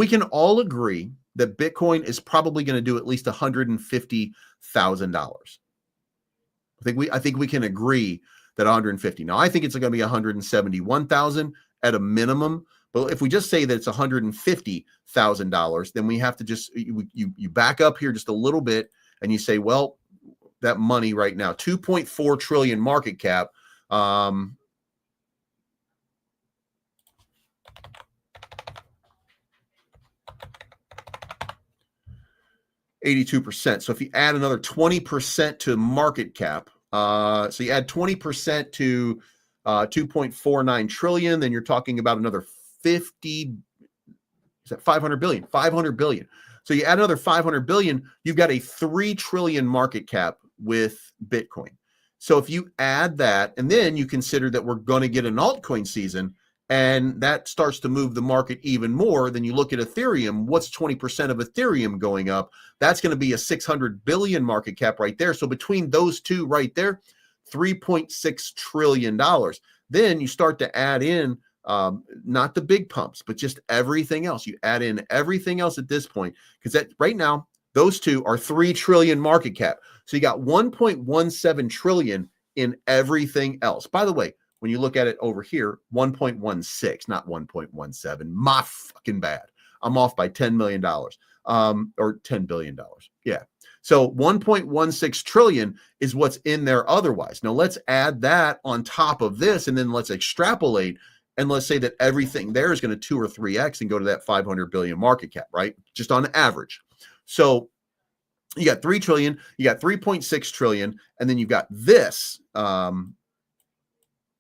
can all agree that Bitcoin is probably going to do at least $150,000. I think we can agree that 150. Now, I think it's going to be 171,000 at a minimum. But if we just say that it's $150,000, then we have to just you back up here just a little bit and you say, well, that money right now, 2.4 trillion market cap. 82%. So if you add another 20% to market cap, so you add 20% to 2.49 trillion, then you're talking about another 50, is that 500 billion? 500 billion. So you add another 500 billion, you've got a 3 trillion market cap with Bitcoin. So if you add that, and then you consider that we're going to get an altcoin season, and that starts to move the market even more, then you look at Ethereum. What's 20% of Ethereum going up? That's going to be a 600 billion market cap right there. So between those two right there, $3.6 trillion. Then you start to add in not the big pumps, but just everything else. You add in everything else at this point, because that right now, those two are 3 trillion market cap. So you got 1.17 trillion in everything else. By the way, when you look at it over here, 1.16, not 1.17. My fucking bad. I'm off by $10 million or $10 billion. Yeah. So 1.16 trillion is what's in there otherwise. Now let's add that on top of this, and then let's extrapolate, and let's say that everything there is going to 2 or 3x and go to that 500 billion market cap, right? Just on average. So you got 3 trillion, you got 3.6 trillion, and then you've got this,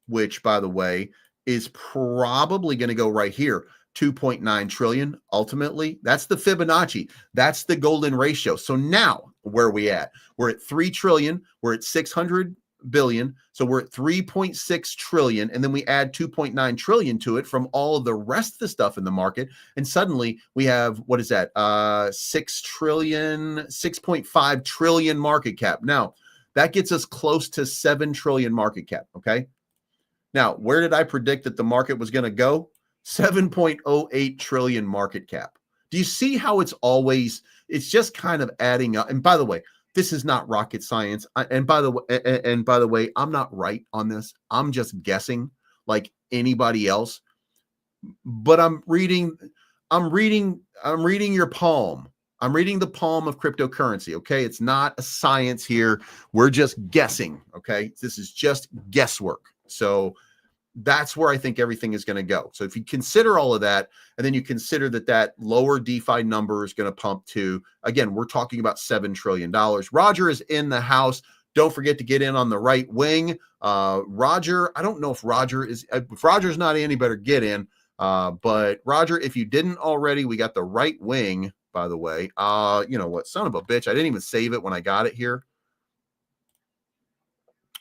which, by the way, is probably going to go right here, 2.9 trillion. Ultimately, that's the Fibonacci. That's the golden ratio. So now where are we at? We're at 3 trillion. We're at 600 billion. So we're at 3.6 trillion. And then we add 2.9 trillion to it from all of the rest of the stuff in the market. And suddenly we have, what is that? 6 trillion, 6.5 trillion market cap. Now that gets us close to 7 trillion market cap. Okay. Now, where did I predict that the market was going to go? 7.08 trillion market cap. Do you see how it's just kind of adding up? And by the way, this is not rocket science. And by the way, I'm not right on this. I'm just guessing like anybody else. But I'm reading your palm. I'm reading the palm of cryptocurrency. Okay. It's not a science here. We're just guessing. Okay. This is just guesswork. So that's where I think everything is going to go. So if you consider all of that, and then you consider that lower DeFi number is going to pump to, again, we're talking about $7 trillion. Roger is in the house. Don't forget to get in on the right wing. Roger, I don't know if Roger is, if Roger's not in, he better get in. But Roger, if you didn't already, we got the right wing, by the way. You know what? Son of a bitch. I didn't even save it when I got it here.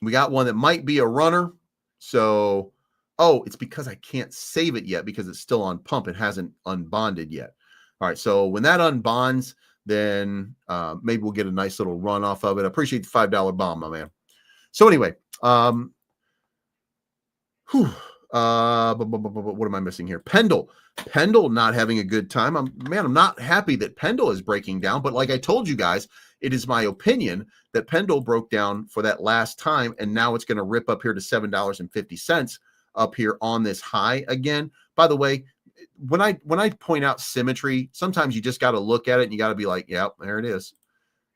We got one that might be a runner. So, oh, it's because I can't save it yet because it's still on pump. It hasn't unbonded yet. All right. So when that unbonds, then maybe we'll get a nice little run off of it. I appreciate the $5 bomb, my man. So anyway, what am I missing here? Pendle not having a good time. I'm not happy that Pendle is breaking down, but like I told you guys, it is my opinion that Pendle broke down for that last time, and now it's going to rip up here to $7.50 up here on this high again. By the way, when I point out symmetry, sometimes you just got to look at it and you got to be like, yep, there it is.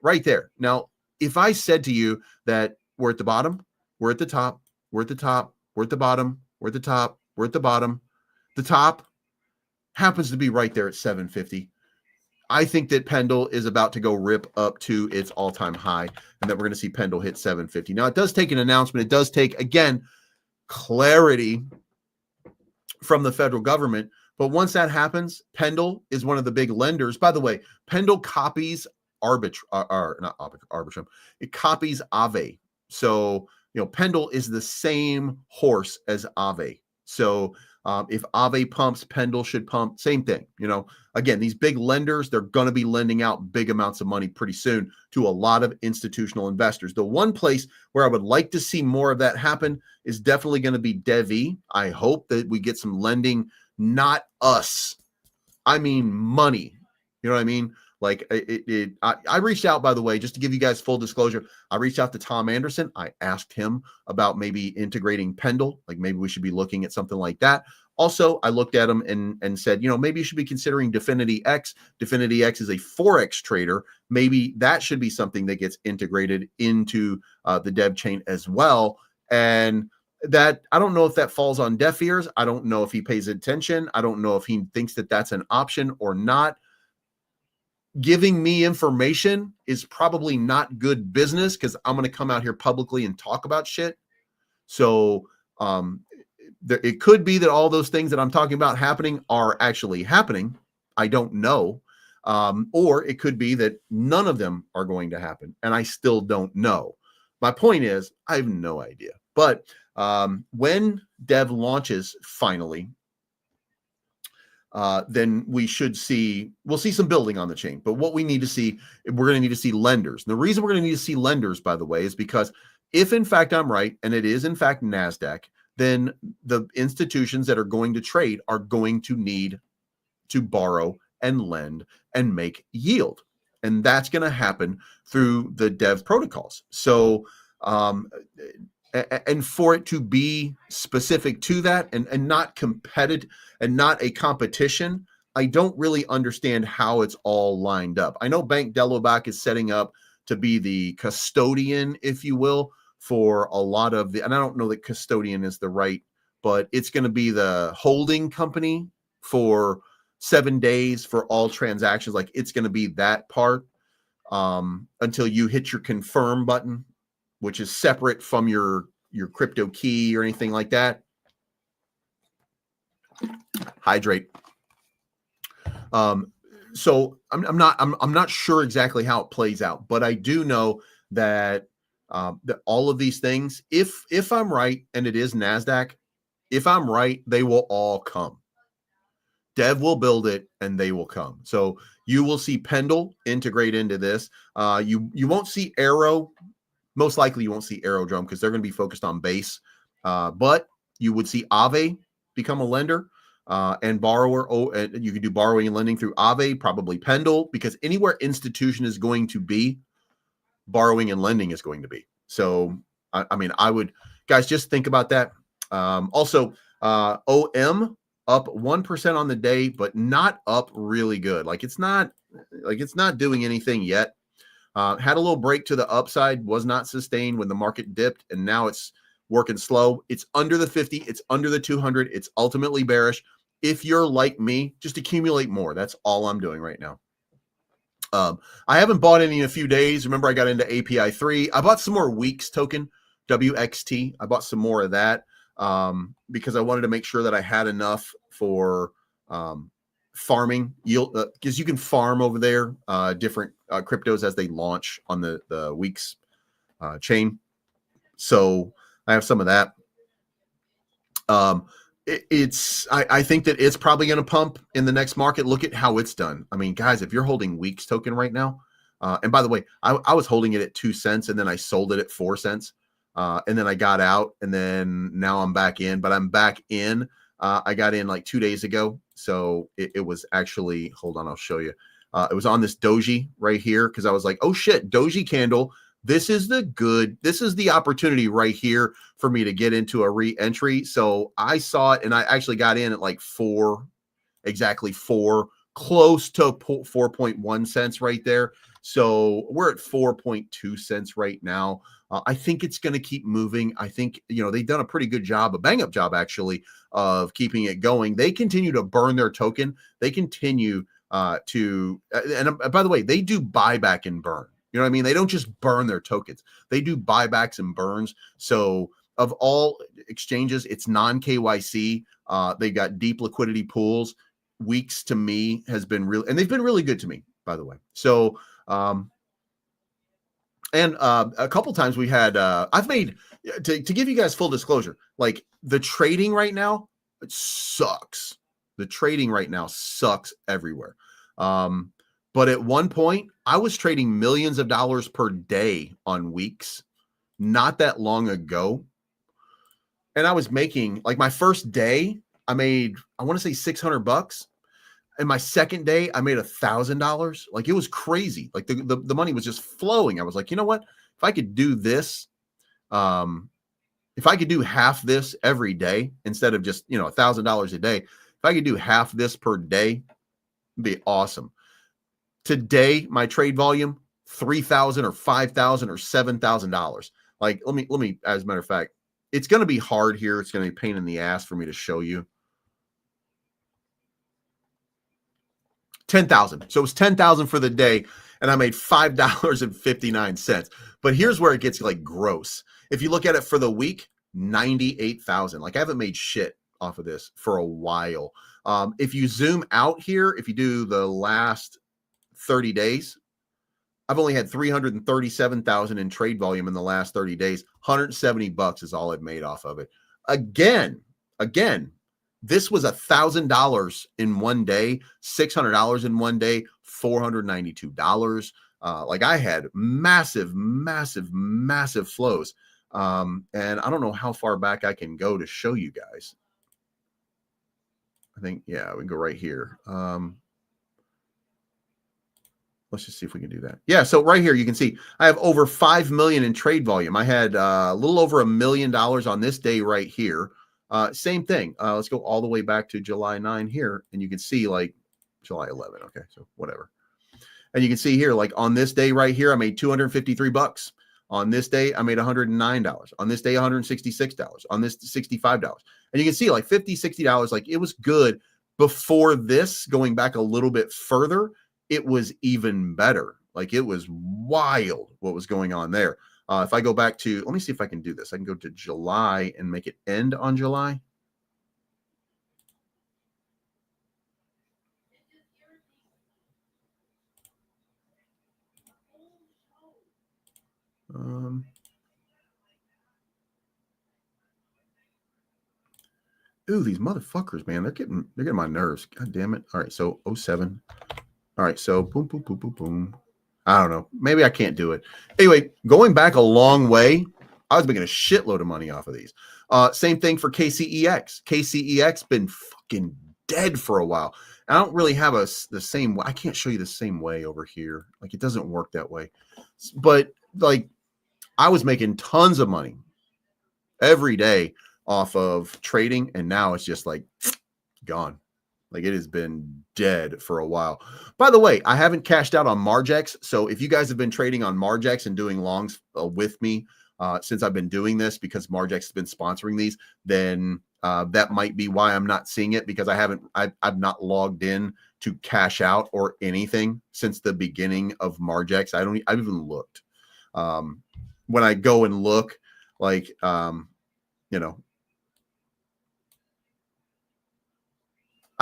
Right there. Now, if I said to you that we're at the bottom, we're at the top, we're at the top, we're at the bottom, we're at the top, we're at the bottom, the top happens to be right there at 750. I think that Pendle is about to go rip up to its all-time high, and that we're going to see Pendle hit 750. Now, it does take an announcement. It does take, again, clarity from the federal government. But once that happens, Pendle is one of the big lenders. By the way, Pendle copies Arbitrum. It copies Aave. So, you know, Pendle is the same horse as Aave. So if Aave pumps, Pendle should pump. Same thing. You know, again, these big lenders, they're going to be lending out big amounts of money pretty soon to a lot of institutional investors. The one place where I would like to see more of that happen is definitely going to be Devi. I hope that we get some lending, not us. I mean, money. You know what I mean? Like I reached out, by the way, just to give you guys full disclosure. I reached out to Tom Anderson. I asked him about maybe integrating Pendle, like maybe we should be looking at something like that. Also, I looked at him and said, you know, maybe you should be considering Definity X. Definity X is a Forex trader. Maybe that should be something that gets integrated into the dev chain as well. And that, I don't know if that falls on deaf ears. I don't know if he pays attention. I don't know if he thinks that that's an option or not. Giving me information is probably not good business because I'm going to come out here publicly and talk about shit. So it could be that all those things that I'm talking about happening are actually happening. I don't know. Or it could be that none of them are going to happen, and I still don't know. My point is, I have no idea. But when Dev launches finally, then we'll see some building on the chain. But what we need to see, we're going to need to see lenders. And the reason we're going to need to see lenders, by the way, is because if in fact I'm right, and it is in fact NASDAQ, then the institutions that are going to trade are going to need to borrow and lend and make yield. And that's going to happen through the Dev protocols. So, and for it to be specific to that and not competitive and not a competition, I don't really understand how it's all lined up. I know Bank Delobac is setting up to be the custodian, if you will, for a lot of the, and I don't know that custodian is the right, but it's going to be the holding company for 7 days for all transactions. Like it's going to be that part until you hit your confirm button, which is separate from your crypto key or anything like that. Hydrate. So I'm not sure exactly how it plays out, but I do know that that all of these things, if I'm right, and it is NASDAQ, if I'm right, they will all come. Dev will build it and they will come. So you will see Pendle integrate into this. You won't see Arrow. Most likely you won't see Aerodrome because they're going to be focused on base. But you would see Aave become a lender and borrower. You can do borrowing and lending through Aave, probably Pendle, because anywhere institution is going to be, borrowing and lending is going to be. So, I mean, I would, guys, just think about that. Also, OM up 1% on the day, but not up really good. Like it's not doing anything yet. Had a little break to the upside, was not sustained when the market dipped, and now it's working slow. It's under the 50. It's under the 200. It's ultimately bearish. If you're like me, just accumulate more. That's all I'm doing right now. I haven't bought any in a few days. Remember, I got into API 3. I bought some more Weeks token, WXT. I bought some more of that because I wanted to make sure that I had enough for farming yield, because you can farm over there different cryptos as they launch on the Weeks chain. So I have some of that. I think that it's probably going to pump in the next market. Look at how it's done. I mean, guys, if you're holding Weeks token right now, and by the way, I was holding it at 2 cents and then I sold it at 4 cents. And then I got out and then now I'm back in, but I'm back in. I got in like 2 days ago. So it was actually, hold on, I'll show you. It was on this doji right here because I was like, oh shit, doji candle. This is the opportunity right here for me to get into a re-entry. So I saw it and I actually got in at like exactly 4, close to 4.1 cents right there. So we're at 4.2 cents right now. I think it's going to keep moving. I think, they've done a pretty good job, a bang up job actually, of keeping it going. They continue to burn their token. They continue and by the way, they do buyback and burn. You know what I mean? They don't just burn their tokens. They do buybacks and burns. So of all exchanges, it's non-KYC. They've got deep liquidity pools. Weeks to me has been real, and they've been really good to me, by the way. So, and a couple times we had, I've made, to give you guys full disclosure, like the trading right now, it sucks. The trading right now sucks everywhere. But at one point, I was trading millions of dollars per day on Weeks, not that long ago. And I was making, like my first day, I made, I want to say $600. And my second day, I made $1,000. Like it was crazy. Like the money was just flowing. I was like, you know what? If I could do this, if I could do half this every day instead of just, $1,000 a day, if I could do half this per day, it'd be awesome. Today, my trade volume, $3,000 or $5,000 or $7,000. Like, let me, as a matter of fact, it's going to be hard here. It's going to be a pain in the ass for me to show you. 10,000. So it was 10,000 for the day, and I made $5.59. But here's where it gets like gross. If you look at it for the week, 98,000. Like I haven't made shit off of this for a while. If you zoom out here, if you do the last 30 days, I've only had 337,000 in trade volume in the last 30 days. $170 is all I've made off of it. Again, this was $1,000 in one day, $600 in one day, $492. Like I had massive flows. And I don't know how far back I can go to show you guys. I think, yeah, we can go right here. Let's just see if we can do that. Yeah, so right here, you can see I have over 5 million in trade volume. I had a little over $1 million on this day right here. Same thing. Let's go all the way back to July 9 here, and you can see like July 11. Okay, so whatever. And you can see here, like on this day right here, I made $253. On this day, I made $109. On this day, $166. On this, $65. And you can see like $50, $60, like it was good. Before this, going back a little bit further, it was even better. Like it was wild what was going on there. If I go back to, let me see if I can do this. I can go to July and make it end on July. Ooh, these motherfuckers, man, they're getting my nerves. God damn it. All right, so 07. All right, so boom, boom, boom, boom, boom. I don't know. Maybe I can't do it. Anyway, going back a long way, I was making a shitload of money off of these. Same thing for KCEX. KCEX been fucking dead for a while. I don't really have the same way. I can't show you the same way over here. Like it doesn't work that way. But like I was making tons of money every day off of trading, and now it's just like gone. Like it has been dead for a while. By the way, I haven't cashed out on Margex. So if you guys have been trading on Margex and doing longs with me since I've been doing this, because Margex has been sponsoring these, then that might be why I'm not seeing it, because I've not logged in to cash out or anything since the beginning of Margex. I've even looked. When I go and look, like, you know,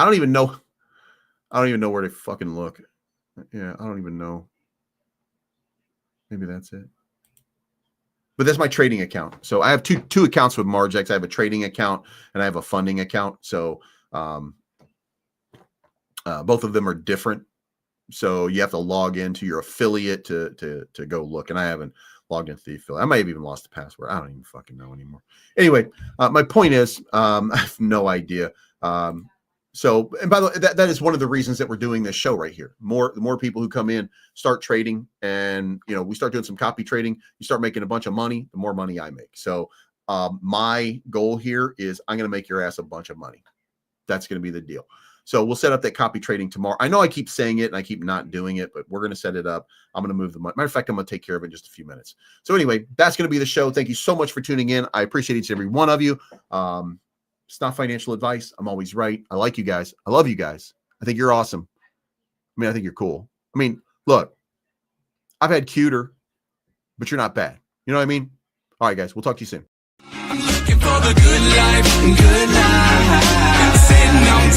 I don't even know. I don't even know where to fucking look. Yeah, I don't even know. Maybe that's it. But that's my trading account. So I have two accounts with Margex. I have a trading account and I have a funding account. So both of them are different. So you have to log into your affiliate to go look. And I haven't logged into the affiliate. I might have even lost the password. I don't even fucking know anymore. Anyway, my point is, I have no idea. So, and by the way, that is one of the reasons that we're doing this show right here. The more people who come in, start trading, and we start doing some copy trading, you start making a bunch of money, the more money I make. So my goal here is I'm going to make your ass a bunch of money. That's going to be the deal. So we'll set up that copy trading tomorrow. I know I keep saying it and I keep not doing it, but we're going to set it up. I'm going to move the money. Matter of fact, I'm going to take care of it in just a few minutes. So anyway, that's going to be the show. Thank you so much for tuning in. I appreciate each and every one of you. It's not financial advice. I'm always right. I like you guys. I love you guys. I think you're awesome. I mean, I think you're cool. I mean, look, I've had cuter, but you're not bad. You know what I mean? All right, guys. We'll talk to you soon. I'm looking for the good life, good life. Sitting on